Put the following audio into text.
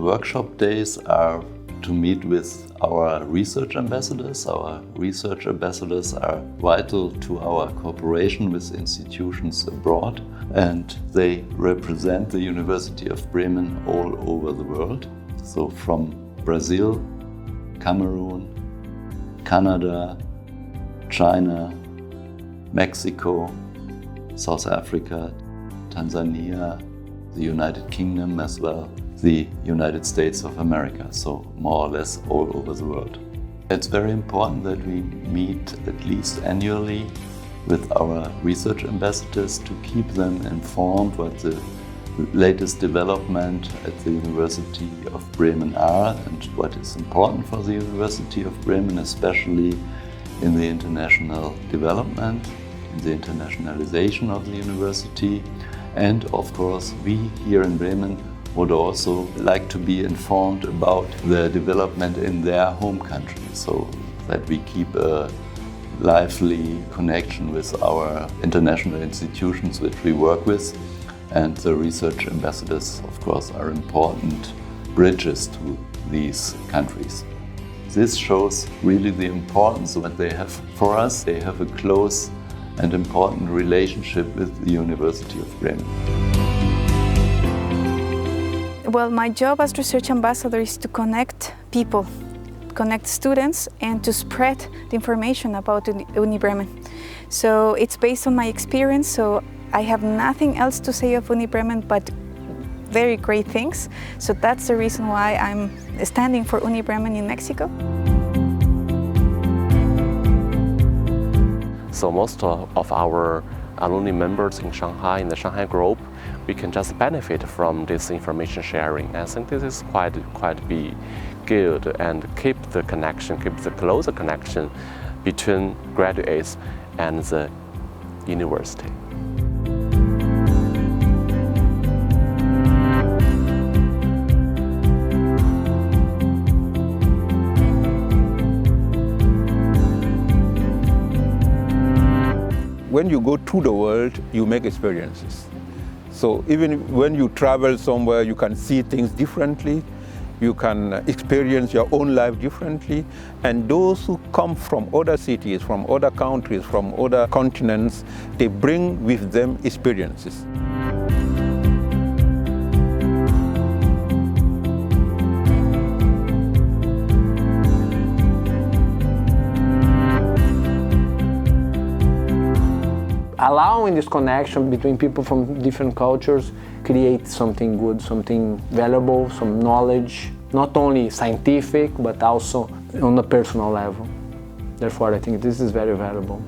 workshop days are to meet with our research ambassadors. Our research ambassadors are vital to our cooperation with institutions abroad, and they represent the University of Bremen all over the world. So from Brazil, Cameroon, Canada, China, Mexico, South Africa, Tanzania, the United Kingdom as well, the United States of America, so more or less all over the world. It's very important that we meet at least annually with our research ambassadors to keep them informed what the latest development at the University of Bremen are and what is important for the University of Bremen, especially in the international development, in the internationalization of the university. And of course, we here in Bremen would also like to be informed about the development in their home country, so that we keep a lively connection with our international institutions which we work with. And the research ambassadors, of course, are important bridges to these countries. This shows really the importance that they have for us. They have a close and important relationship with the University of Bremen. Well, my job as research ambassador is to connect people, connect students, and to spread the information about Uni Bremen. So it's based on my experience, so I have nothing else to say of Uni Bremen but very great things. So that's the reason why I'm standing for Uni Bremen in Mexico. So most of our alumni members in Shanghai, in the Shanghai group, we can just benefit from this information sharing. I think this is quite be good and keep the connection, keep the closer connection between graduates and the university. When you go to the world, you make experiences. So even when you travel somewhere, you can see things differently, you can experience your own life differently, and those who come from other cities, from other countries, from other continents, they bring with them experiences. Allowing this connection between people from different cultures creates something good, something valuable, some knowledge, not only scientific, but also on a personal level. Therefore, I think this is very valuable.